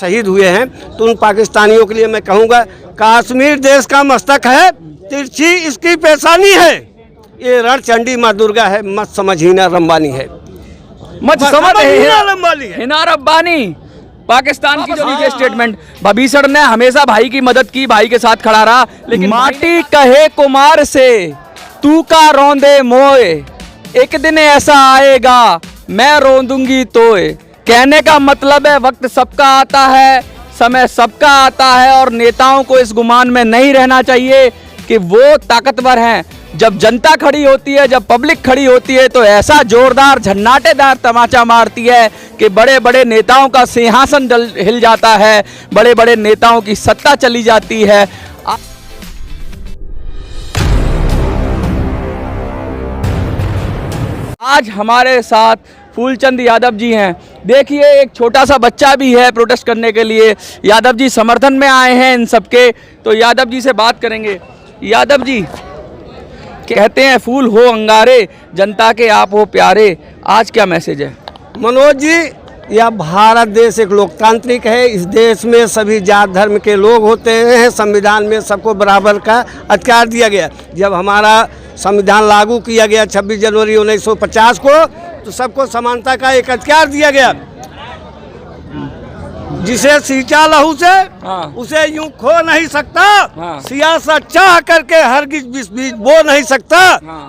शहीद हुए हैं, तो उन पाकिस्तानियों के लिए मैं कहूँगा, कश्मीर देश का मस्तक है, तिरछी इसकी पेशानी है, ये रणचंडी माँ दुर्गा है, मत समझ हिना रंबानी है, मत समझ हिना रंबानी है। हिना रब्बानी पाकिस्तान की जो लीजिए स्टेटमेंट, भभीषण ने हमेशा भाई की मदद की, भाई के साथ खड़ा रहा, लेकिन माटी कहे कुमार से तू का रोंदे मोए, एक दिन ऐसा आएगा मैं रोंदूंगी तोए। कहने का मतलब है वक्त सबका आता है, समय सबका आता है, और नेताओं को इस गुमान में नहीं रहना चाहिए कि वो ताकतवर हैं। जब जनता खड़ी होती है, जब पब्लिक खड़ी होती है, तो ऐसा जोरदार झन्नाटेदार तमाचा मारती है कि बड़े बड़े नेताओं का सिंहासन हिल जाता है, बड़े बड़े नेताओं की सत्ता चली जाती है। आज हमारे साथ फूलचंद यादव जी हैं। देखिए, एक छोटा सा बच्चा भी है प्रोटेस्ट करने के लिए। यादव जी समर्थन में आए हैं इन सबके, तो यादव जी से बात करेंगे। यादव जी, कहते हैं फूल हो अंगारे, जनता के आप हो प्यारे, आज क्या मैसेज है? मनोज जी, यह भारत देश एक लोकतांत्रिक है, इस देश में सभी जात धर्म के लोग होते हैं, संविधान में सबको बराबर का अधिकार दिया गया। जब हमारा संविधान लागू किया गया 26 जनवरी 1950 को, तो सबको समानता का एक अधिकार दिया गया। जिसे सींचा लहू से उसे यूं खो नहीं सकता, सियासत चाह करके हरगिज बीज बो नहीं सकता,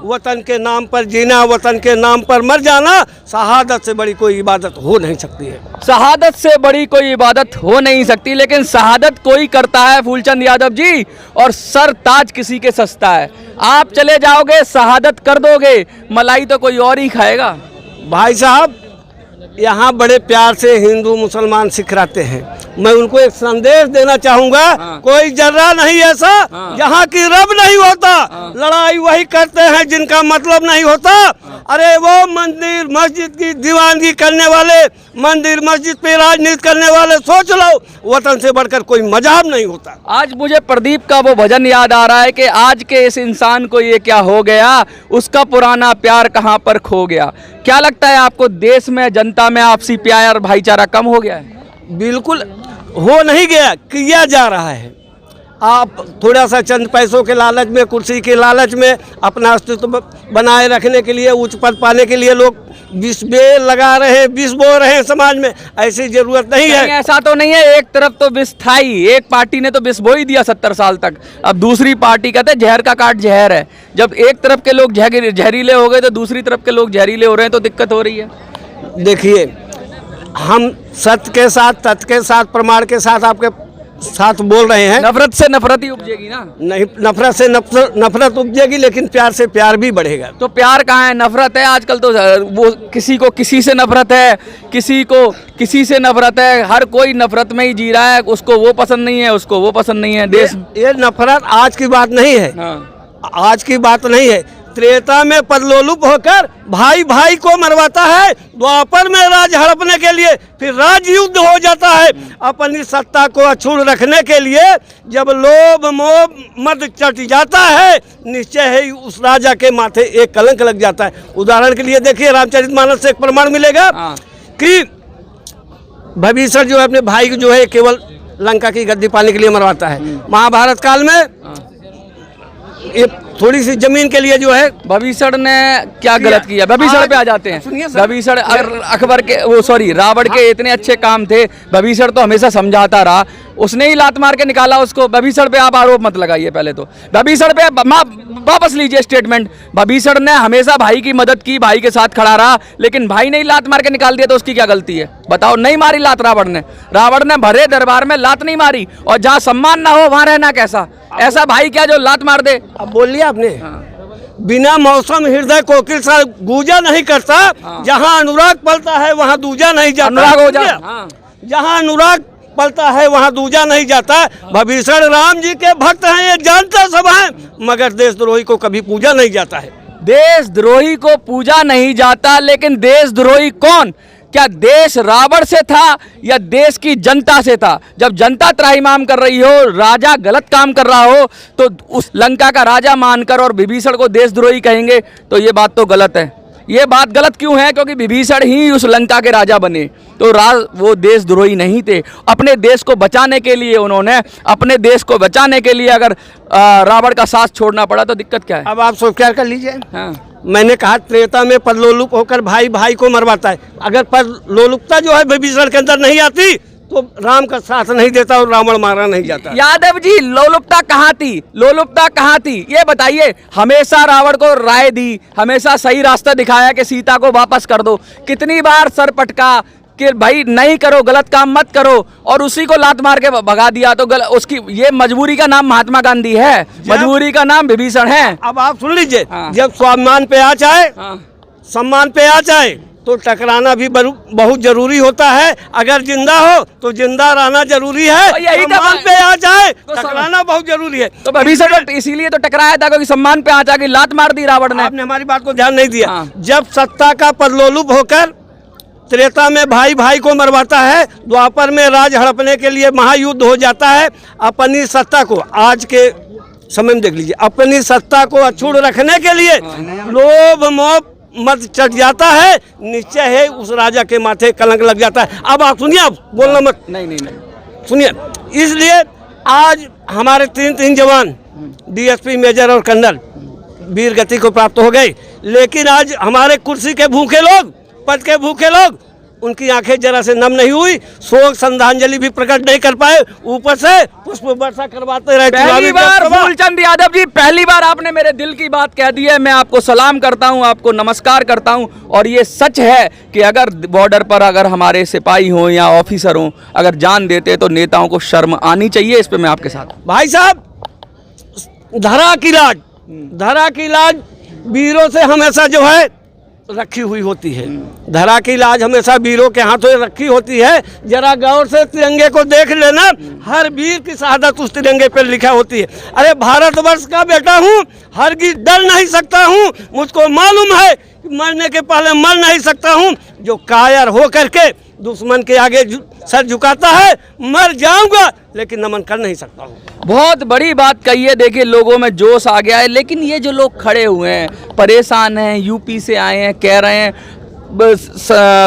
वतन के नाम पर जीना, वतन के नाम पर मर जाना, शहादत से बड़ी कोई इबादत हो नहीं सकती है। शहादत से बड़ी कोई इबादत हो नहीं सकती, लेकिन शहादत कोई करता है फूलचंद यादव जी, और सर ताज किसी के सस्ता है। आप चले जाओगे, शहादत कर दोगे, मलाई तो कोई और ही खाएगा। भाई साहब, यहाँ बड़े प्यार से हिंदू मुसलमान सिख रहते हैं, मैं उनको एक संदेश देना चाहूँगा, कोई जर्रा नहीं ऐसा यहाँ की रब नहीं होता, लड़ाई वही करते हैं जिनका मतलब नहीं होता। अरे वो मंदिर मस्जिद की दीवानगी करने वाले, मंदिर मस्जिद पे राजनीति करने वाले, सोच लो, वतन से बढ़कर कोई मजहब नहीं होता। आज मुझे प्रदीप का वो भजन याद आ रहा है कि आज के इस इंसान को ये क्या हो गया, उसका पुराना प्यार कहाँ पर खो गया। क्या लगता है आपको, देश में जनता में आपसी प्यार भाईचारा कम हो गया है? बिल्कुल हो नहीं गया, किया जा रहा है। आप थोड़ा सा चंद पैसों के लालच में, कुर्सी के लालच में, अपना अस्तित्व बनाए रखने के लिए, उच्च पद पाने के लिए लोग विष लगा रहे हैं, विष बो रहे हैं समाज में। ऐसी जरूरत नहीं है। ऐसा तो नहीं है, एक तरफ तो विष था ही, एक पार्टी ने तो विष बो ही दिया 70 साल तक, अब दूसरी पार्टी कहते हैं जहर का काट जहर है। जब एक तरफ के लोग जहरीले हो गए तो दूसरी तरफ के लोग जहरीले हो रहे हैं, तो दिक्कत हो रही है। देखिए, हम सत्य के साथ, तथ्य के साथ, प्रमाण के साथ आपके साथ बोल रहे हैं। नफरत से नफरत ही उपजेगी ना? नहीं, नफरत से नफरत उपजेगी, लेकिन प्यार से प्यार भी बढ़ेगा। तो प्यार कहाँ है, नफरत है। आजकल तो वो किसी को किसी से नफरत है, किसी को किसी से नफरत है, हर कोई नफरत में ही जी रहा है। उसको वो पसंद नहीं है, उसको वो पसंद नहीं है। देश ये नफरत आज की बात नहीं है। आज की बात नहीं है। त्रेता में पदलोलुप होकर भाई भाई को मरवाता है, द्वापर में राज हड़पने के लिए फिर राज युद्ध हो जाता है। अपनी सत्ता को अक्षुण्ण रखने के लिए जब लोभ मोह मद चढ़ जाता है, निश्चय है उस राजा के माथे एक कलंक लग जाता है। उदाहरण के लिए देखिए, रामचरितमानस से एक प्रमाण मिलेगा कि भभीषण जो है अपने भाई को जो है केवल लंका की गद्दी पाने के लिए मरवाता है। महाभारत काल में ये थोड़ी सी जमीन के लिए जो है भभीषण ने क्या गलत किया, भभीषण पे आ जाते हैं। भभीषण अकबर के वो सॉरी रावण के इतने अच्छे काम थे, भभीषण तो हमेशा समझाता रहा, उसने ही लात मार के निकाला उसको। भभीषण पे आप आरोप मत लगाइए। पहले तो भभीषण पे वापस लीजिए स्टेटमेंट। भभीषण ने हमेशा भाई की मदद की, भाई के साथ खड़ा रहा, लेकिन भाई ने ही लात मार के निकाल दिया, तो उसकी क्या गलती है बताओ? नहीं मारी लात रावण ने भरे दरबार में लात नहीं मारी, और जहाँ सम्मान ना हो वहाँ रहना कैसा? ऐसा भाई क्या जो लात मार दे? अब बोलिए आपने, बिना मौसम हृदय कोकिल सा गूंजा नहीं करता। जहाँ अनुराग पलता है वहाँ दूजा नहीं जाता। अनुराग हो जा, जहाँ अनुराग पलता है वहाँ दूजा नहीं जाता। भभीषण राम जी के भक्त हैं, ये जानता सब है, मगर देशद्रोही को कभी पूजा नहीं जाता है। देशद्रोही को पूजा नहीं जाता, लेकिन देशद्रोही कौन? क्या देश रावण से था या देश की जनता से था? जब जनता त्राहिमाम कर रही हो, राजा गलत काम कर रहा हो, तो उस लंका का राजा मानकर और विभीषण को देशद्रोही कहेंगे, तो ये बात तो गलत है। ये बात गलत क्यों है? क्योंकि विभीषण ही उस लंका के राजा बने, तो वो देशद्रोही नहीं थे। अपने देश को बचाने के लिए उन्होंने, अपने देश को बचाने के लिए अगर रावण का साथ छोड़ना पड़ा तो दिक्कत क्या है? अब आप स्वीकार कर लीजिए। हाँ। मैंने कहा त्रेता में परलोलुप होकर भाई भाई को मरवाता है। अगर परलोलुपता जो है विभीषण के अंदर नहीं आती तो राम का साथ नहीं देता और रावण मारा नहीं जाता। यादव जी, लोलुपता कहाँ थी? लोलुपता कहाँ थी ये बताइए। हमेशा रावण को राय दी, हमेशा सही रास्ता दिखाया कि सीता को वापस कर दो। कितनी बार सर पटका कि भाई नहीं करो, गलत काम मत करो, और उसी को लात मार के भगा दिया। तो उसकी ये मजबूरी का नाम महात्मा गांधी है, मजबूरी का नाम विभीषण है। अब आप सुन लीजिए। हाँ। जब स्वाभिमान पे आ जाए, हाँ। सम्मान पे आ जाए तो टकराना भी बहुत जरूरी होता है। अगर जिंदा हो तो जिंदा रहना जरूरी है। सम्मान पे आ जाए तो टकराना बहुत जरूरी है। तो विभीषण इसीलिए तो टकराया था क्योंकि सम्मान पे आ जाके लात मार दी रावण ने। आपने हमारी बात को ध्यान नहीं दिया। हाँ। जब सत्ता का परलोलुप होकर त्रेता में भाई भाई को मरवाता है, द्वापर में राज हड़पने के लिए महायुद्ध हो जाता है। अपनी सत्ता को, आज के समय में देख लीजिए, अपनी सत्ता को अक्षुण्ण रखने के लिए लोभ मोह मत चढ़ जाता है, निश्चय है उस राजा के माथे कलंक लग जाता है। अब आप सुनिए, आप बोलना मत। नहीं सुनिए। इसलिए आज हमारे तीन जवान डीएसपी, मेजर और कर्नल वीर गति को प्राप्त हो गई। लेकिन आज हमारे कुर्सी के भूखे लोग, पद के भूखे लोग, उनकी आंखें जरा से नम नहीं हुई, शोक श्रद्धांजलि भी प्रकट नहीं कर पाए, ऊपर से पुष्प वर्षा करवाते रहे। पहली बार फूलचंद यादव जी, पहली बार आपने मेरे दिल की बात कह दी है। मैं आपको सलाम करता हूं, आपको नमस्कार करता हूं। और ये सच है कि अगर बॉर्डर पर अगर हमारे सिपाही हों या ऑफिसर हों, अगर जान देते तो नेताओं को शर्म आनी चाहिए। इस पे मैं आपके साथ। भाई साहब, धरा की लाज वीरों से हमेशा जो है रखी हुई होती है। धरा की लाज हमेशा वीरों के हाथों रखी होती है। जरा गौर से तिरंगे को देख लेना, हर वीर की शहादत उस तिरंगे पर लिखा होती है। अरे भारतवर्ष का बेटा हूँ, हरगिज डर नहीं सकता हूँ। मुझको मालूम है कि मरने के पहले मर नहीं सकता हूँ। जो कायर हो करके दुश्मन के आगे सर झुकाता है, मर जाऊंगा लेकिन नमन कर नहीं सकता हूँ। बहुत बड़ी बात कही है। देखिए, लोगों में जोश आ गया है। लेकिन ये जो लोग खड़े हुए हैं, परेशान हैं, यूपी से आए हैं, कह रहे हैं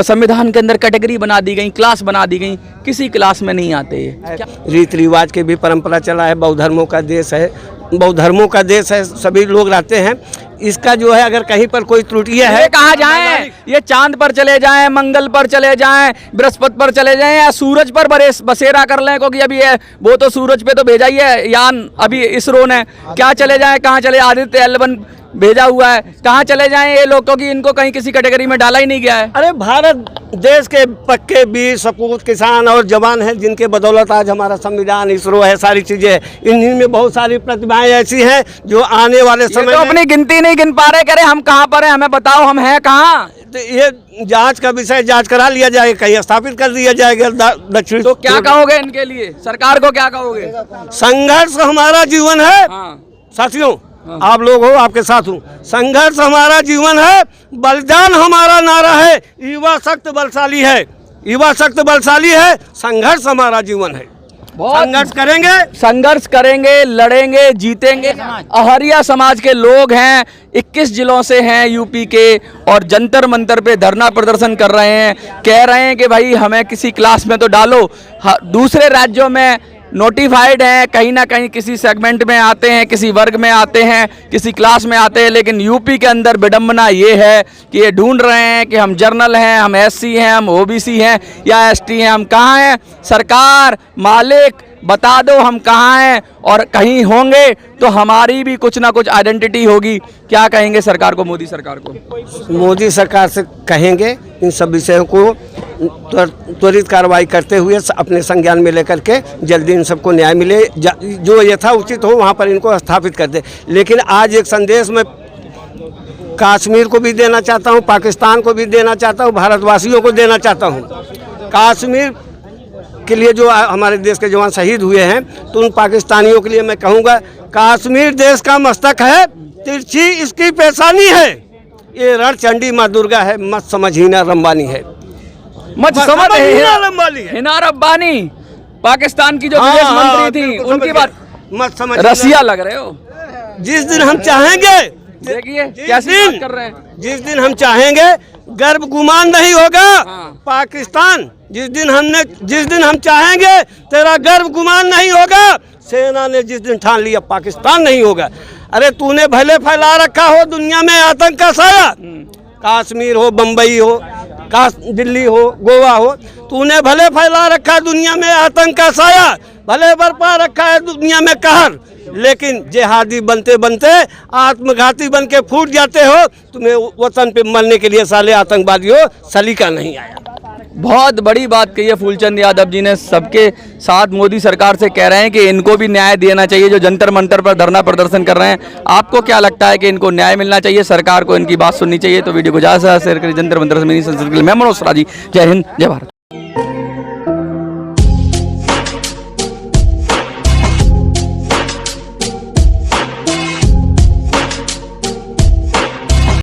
संविधान के अंदर कैटेगरी बना दी गई, क्लास बना दी गई, किसी क्लास में नहीं आते ये। रीति रिवाज के भी परंपरा चला है। बौद्ध धर्मों का देश है, बौद्ध धर्मों का देश है, सभी लोग रहते हैं। इसका जो है अगर कहीं पर कोई त्रुटियां है, कहा जाए ये चांद पर चले जाएं, मंगल पर चले जाएं, बृहस्पति पर चले जाएं, या सूरज पर बसेरा कर लें, क्योंकि अभी वो तो सूरज पे तो भेजा ही है यान अभी इसरो ने। क्या चले जाएं, कहाँ चले? आदित्य L1 भेजा हुआ है, कहाँ चले जाएं ये लोग? क्योंकि इनको कहीं किसी कैटेगरी में डाला ही नहीं गया है। अरे भारत देश के पक्के वीर सपूत किसान और जवान हैं, जिनके बदौलत आज हमारा संविधान, इसरो है, सारी चीजें हैं। इन्हीं में बहुत सारी प्रतिभाएं ऐसी हैं जो आने वाले समय तो अपनी गिनती नहीं गिन पा रहे, कह रहे हम कहाँ पर हैं, हमें बताओ हम हैं कहाँ। तो ये जांच का विषय, जांच करा लिया जाएगा, कहीं स्थापित कर दिया जाएगा दक्षिण। तो क्या कहोगे इनके लिए, सरकार को क्या कहोगे? संघर्ष हमारा जीवन है। साथियों, आप लोग हो, आपके साथ हूँ। संघर्ष हमारा जीवन है, बलिदान हमारा नारा है। युवा शक्त बलशाली है, युवा शक्त बलशाली है, संघर्ष हमारा जीवन है। संघर्ष करेंगे, लड़ेंगे, जीतेंगे। अहरिया समाज के लोग हैं, 21 जिलों से हैं यूपी के, और जंतर मंतर पे धरना प्रदर्शन कर रहे हैं। कह रहे हैं कि भाई हमें किसी क्लास में तो डालो। दूसरे राज्यों में नोटिफाइड हैं, कहीं ना कहीं किसी सेगमेंट में आते हैं, किसी वर्ग में आते हैं, किसी क्लास में आते हैं। लेकिन यूपी के अंदर विडंबना ये है कि ये ढूंढ रहे हैं कि हम जर्नल हैं, हम SC हैं, हम OBC हैं या ST हैं, हम कहाँ हैं? सरकार, मालिक, बता दो हम कहाँ हैं। और कहीं होंगे तो हमारी भी कुछ ना कुछ आइडेंटिटी होगी। क्या कहेंगे सरकार को, मोदी सरकार को? मोदी सरकार से कहेंगे इन सब विषयों को त्वरित कार्रवाई करते हुए अपने संज्ञान में लेकर के जल्दी इन सबको न्याय मिले, जो यथाउचित हो वहाँ पर इनको स्थापित कर दे। लेकिन आज एक संदेश मैं कश्मीर को भी देना चाहता हूँ, पाकिस्तान को भी देना चाहता हूँ, भारतवासियों को देना चाहता हूँ। कश्मीर के लिए जो हमारे देश के जवान शहीद हुए हैं, तो उन पाकिस्तानियों के लिए मैं कहूँगा, कश्मीर देश का मस्तक है, तिरछी इसकी पेशानी है। ये रण चंडी माँ दुर्गा है, मत समझ हिना रंबानी है, मत समझ हिना रब्बानी। पाकिस्तान की जो विदेश मंत्री थी, उनकी बात मत समझ। रसिया लग रहे हो। जिस दिन हम चाहेंगे देखिए कैसी बात कर रहे हैं। जिस दिन हम चाहेंगे गर्व गुमान नहीं होगा। हाँ। पाकिस्तान जिस दिन हम चाहेंगे तेरा गर्व गुमान नहीं होगा। सेना ने जिस दिन ठान लिया पाकिस्तान नहीं होगा। अरे तूने भले फैला रखा हो दुनिया में आतंक का साया, कश्मीर हो, बम्बई हो, दिल्ली हो, गोवा हो, तूने भले फैला रखा दुनिया में आतंक का साया, भले बरपा रखा है दुनिया में कहर, लेकिन जिहादी बनते बनते आत्मघाती बन के फूट जाते हो। तुम्हें वतन पे मरने के लिए साले आतंकवादियों सलीका नहीं आया। बहुत बड़ी बात कही है फूलचंद यादव जी ने। सबके साथ मोदी सरकार से कह रहे हैं कि इनको भी न्याय देना चाहिए जो जंतर मंतर पर धरना प्रदर्शन कर रहे हैं। आपको क्या लगता है कि इनको न्याय मिलना चाहिए, सरकार को इनकी बात सुननी चाहिए? तो वीडियो को ज़्यादा से ज़्यादा शेयर करिए। जंतर मंतर से मेरी संसद के लिए मैं मनोज राजी। जय हिंद, जय भारत।